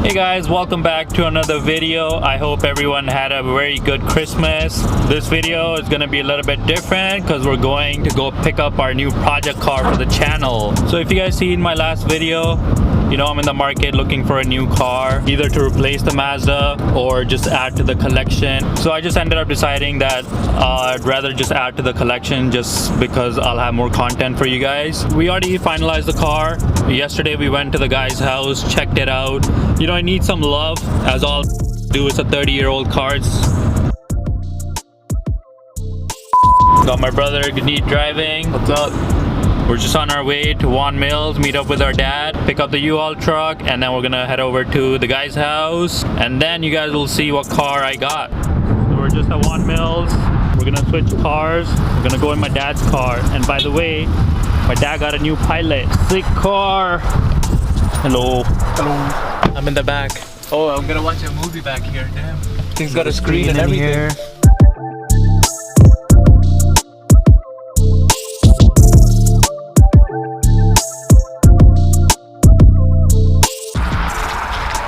Hey guys, welcome back to another video. I hope everyone had a very good Christmas. This video is going to be a little bit different because we're going to go pick up our new project car for the channel. So if you guys seen my last video, you know I'm in the market looking for a new car, either to replace the Mazda or just add to the collection. So I just ended up deciding that I'd rather just add to the collection just because I'll have more content for you guys. We already finalized the car. Yesterday we went to the guy's house, checked it out. You know, I need some love, as all do. It's a 30-year-old car. Got my brother Ganit driving. What's up? We're just on our way to Vaughan Mills, meet up with our dad, pick up the U-Haul truck, and then we're gonna head over to the guy's house, and then you guys will see what car I got. So we're just at Vaughan Mills. We're gonna switch cars. We're gonna go in my dad's car. And by the way, my dad got a new Pilot. Sick car. Hello. Hello. I'm in the back. Oh, I'm gonna watch a movie back here. Damn. Thing's got a screen and everything. Here.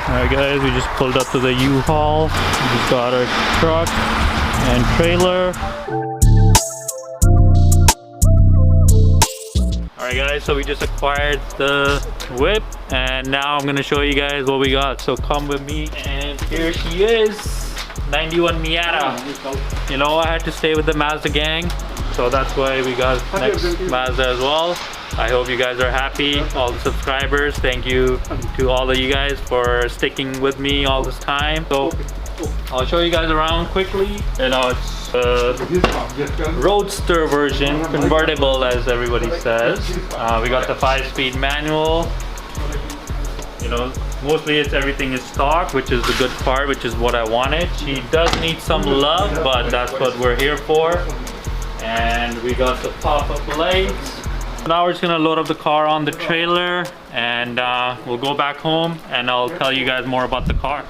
Alright guys, we just pulled up to the U-Haul. We just got our truck and trailer. Alright guys, so we just acquired the whip and now I'm gonna show you guys what we got. So come with me, and here she is, 91 Miata. You know, I had to stay with the Mazda gang, so that's why we got next Mazda as well. I hope you guys are happy, all the subscribers. Thank you to all of you guys for sticking with me all this time. So I'll show you guys around quickly. You know, it's a roadster version, convertible as everybody says. We got the 5-speed manual. You know, mostly everything is stock, which is the good part, which is what I wanted. She does need some love, but that's what we're here for. And we got the pop-up lights. Now we're just gonna load up the car on the trailer, and we'll go back home and I'll tell you guys more about the car.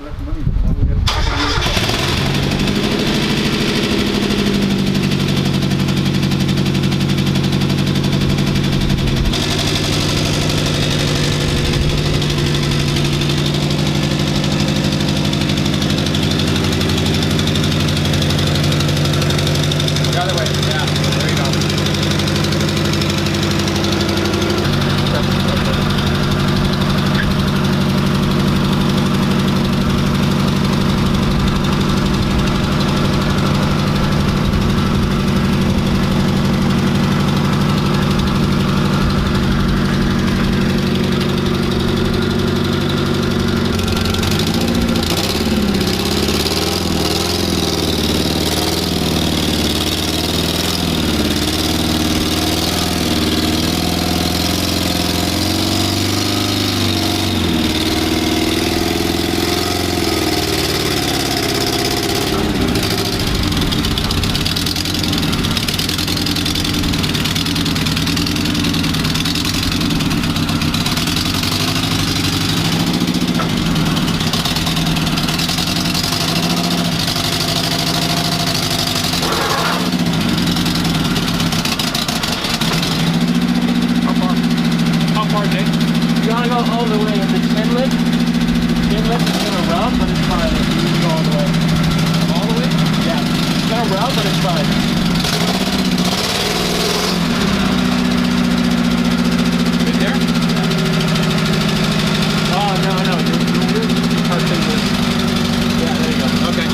All the way in the inlet. The inlet is gonna rub, but it's fine. You go all the way. All the way? Yeah. It's gonna rub, but it's fine. Right there? Oh, no. Your part this. Yeah, there you go. Okay.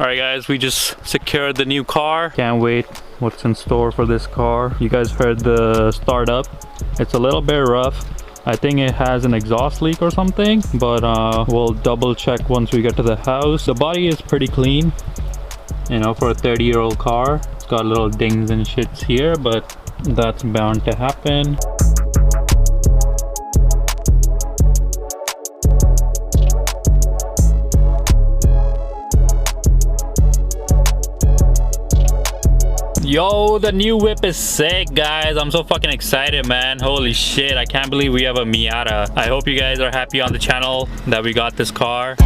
Alright guys, we just secured the new car. Can't wait what's in store for this car. You guys heard the startup. It's a little bit rough. I think it has an exhaust leak or something, but we'll double check once we get to the house. The body is pretty clean, you know, for a 30-year-old car. It's got little dings and shits here, but that's bound to happen. Yo, the new whip is sick, guys. I'm so fucking excited, man. Holy shit, I can't believe we have a Miata. I hope you guys are happy on the channel that we got this car.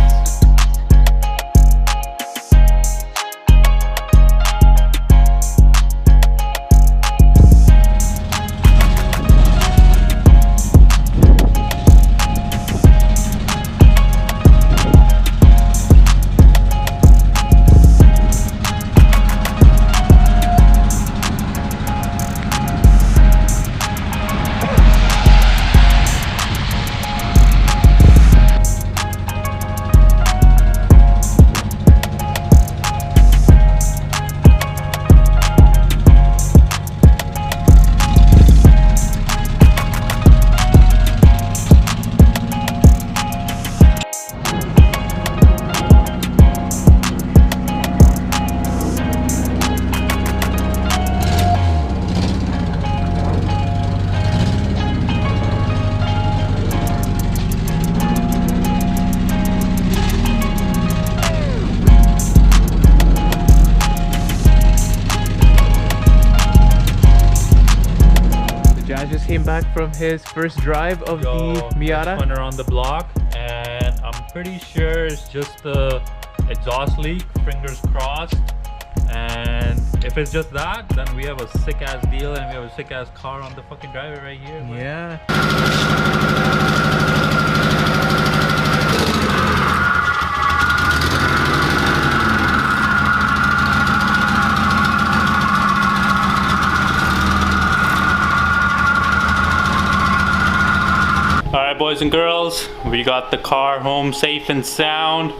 came back from his first drive of the Miata. Went around the block, and I'm pretty sure it's just the exhaust leak. Fingers crossed. And if it's just that, then we have a sick ass deal, and we have a sick ass car on the fucking driveway right here. Man. Yeah. Alright, boys and girls, we got the car home safe and sound.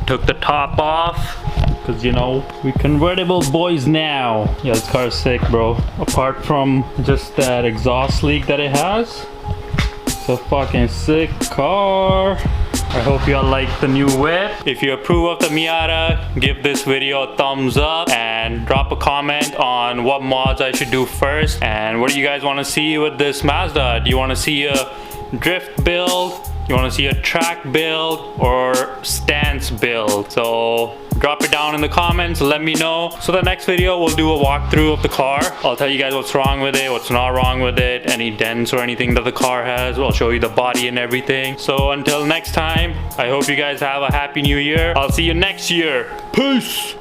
Took the top off, because you know, we convertible boys now. Yeah, this car is sick, bro. Apart from just that exhaust leak that it has, it's a fucking sick car. I hope y'all like the new whip. If you approve of the Miata, give this video a thumbs up and drop a comment on what mods I should do first. And what do you guys want to see with this Mazda? Do you want to see a drift build? You want to see a track build or stance build? So drop it down in the comments, let me know. So the next video we'll do a walkthrough of the car. I'll tell you guys what's wrong with it, what's not wrong with it, any dents or anything that the car has. I'll show you the body and everything. So until next time, I hope you guys have a happy new year. I'll see you next year. Peace.